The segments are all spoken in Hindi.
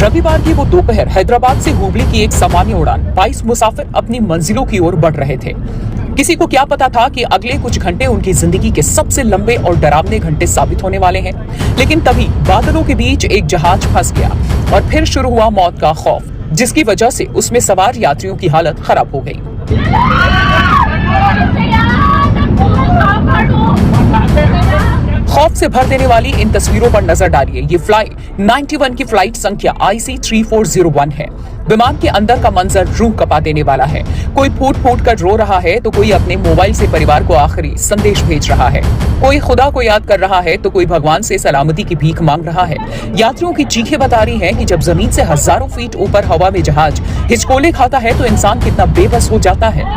रविवार की वो दोपहर हैदराबाद से हुबली की एक सामान्य उड़ान 22 मुसाफिर अपनी मंजिलों की ओर बढ़ रहे थे। किसी को क्या पता था कि अगले कुछ घंटे उनकी जिंदगी के सबसे लंबे और डरावने घंटे साबित होने वाले हैं। लेकिन तभी बादलों के बीच एक जहाज फंस गया और फिर शुरू हुआ मौत का खौफ, जिसकी वजह से उसमें सवार यात्रियों की हालत खराब हो गई। खौफ से भर देने वाली इन तस्वीरों पर नजर डालिए। ये फ्लाइट 91 की फ्लाइट संख्या IC 3401 है। विमान के अंदर का मंजर रूह कपा देने वाला है। कोई फूट फूट कर रो रहा है तो कोई अपने मोबाइल से परिवार को आखिरी संदेश भेज रहा है। कोई खुदा को याद कर रहा है तो कोई भगवान से सलामती की भीख मांग रहा है। यात्रियों की चीखें बता रही हैं कि जब जमीन से हजारों फीट ऊपर हवा में जहाज हिचकोले खाता है तो इंसान कितना बेबस हो जाता है।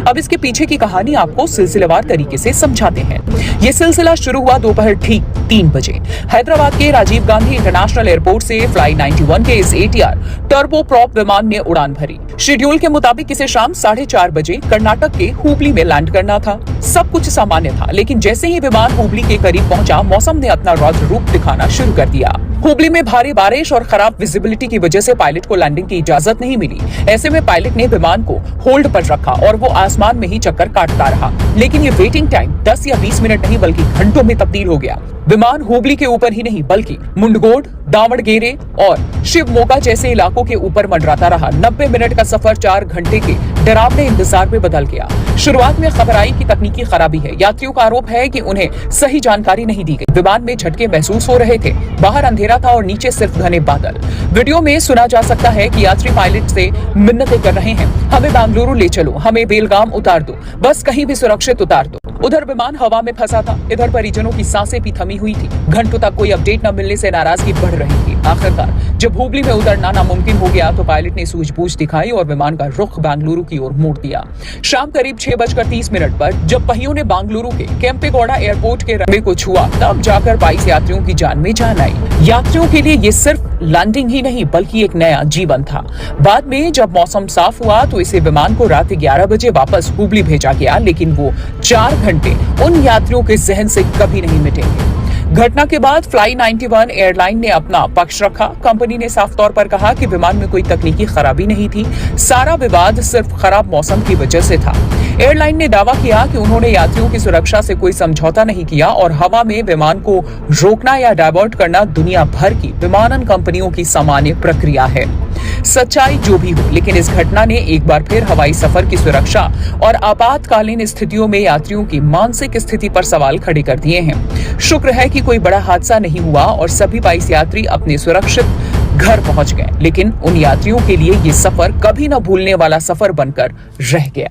अब इसके पीछे की कहानी आपको सिलसिलेवार तरीके से समझाते हैं। ये सिलसिला शुरू हुआ दोपहर ठीक 3 बजे हैदराबाद के राजीव गांधी इंटरनेशनल एयरपोर्ट से फ्लाइट 91 के इस ATR टर्बो प्रॉप विमान ने उड़ान भरी। शेड्यूल के मुताबिक इसे शाम 4:30 बजे कर्नाटक के हुबली में लैंड करना था। सब कुछ सामान्य था, लेकिन जैसे ही विमान हुबली के करीब पहुंचा, मौसम ने अपना रौद्र रूप दिखाना शुरू कर दिया। हुबली में भारी बारिश और खराब विजिबिलिटी की वजह से पायलट को लैंडिंग की इजाजत नहीं मिली। ऐसे में पायलट ने विमान को होल्ड पर रखा और वो आसमान में ही चक्कर काटता रहा। लेकिन ये वेटिंग टाइम 10 या 20 मिनट नहीं बल्कि घंटों में तब्दील हो गया। विमान हुबली के ऊपर ही नहीं बल्कि मुंडगोड, दावणगेरे और शिवमोगा जैसे इलाकों के ऊपर मंडराता रहा। 90 मिनट का सफर 4 घंटे के डरावने इंतजार में बदल गया। शुरुआत में खबर आई कि तकनीकी खराबी है। यात्रियों का आरोप है कि उन्हें सही जानकारी नहीं दी गई। विमान में झटके महसूस हो रहे थे। बाहर अंधेरा था और नीचे सिर्फ घने बादल। वीडियो में सुना जा सकता है कि यात्री पायलट से मिन्नतें कर रहे हैं, हमें बेंगलुरु ले चलो, हमें बेलगाम उतार दो, बस कहीं भी सुरक्षित उतार दो। उधर विमान हवा में फंसा था, इधर परिजनों की सांसें भी थमी हुई थी। घंटों तक कोई अपडेट न मिलने से नाराजगी बढ़ रही थी। आखिरकार जब हुबली में उतरना नामुमकिन हो गया तो पायलट ने सूझबूझ दिखाई और विमान का रुख बेंगलुरु की ओर मोड़ दिया। शाम करीब 6:30 पर जब पहियों ने बेंगलुरु के केम्पेगौड़ा एयरपोर्ट के रनवे को छुआ, तब जाकर 22 यात्रियों की जान में जान आई। यात्रियों के लिए ये सिर्फ लैंडिंग ही नहीं बल्कि एक नया जीवन था। बाद में जब मौसम साफ हुआ तो इसे विमान को रात 11 बजे वापस हुबली भेजा गया, लेकिन वो 4 घंटे उन यात्रियों के जहन से कभी नहीं मिटेंगे। घटना के बाद फ्लाई 91 एयरलाइन ने अपना पक्ष रखा। कंपनी ने साफ तौर पर कहा कि विमान में कोई तकनीकी खराबी नहीं थी, सारा विवाद सिर्फ खराब मौसम की वजह से था। एयरलाइन ने दावा किया कि उन्होंने यात्रियों की सुरक्षा से कोई समझौता नहीं किया और हवा में विमान को रोकना या डायवर्ट करना दुनिया भर की विमानन कंपनियों की सामान्य प्रक्रिया है। सच्चाई जो भी हो, लेकिन इस घटना ने एक बार फिर हवाई सफर की सुरक्षा और आपातकालीन स्थितियों में यात्रियों की मानसिक स्थिति पर सवाल खड़े कर दिए हैं। शुक्र है कि कोई बड़ा हादसा नहीं हुआ और सभी 22 यात्री अपने सुरक्षित घर पहुंच गए, लेकिन उन यात्रियों के लिए ये सफर कभी न भूलने वाला सफर बनकर रह गया।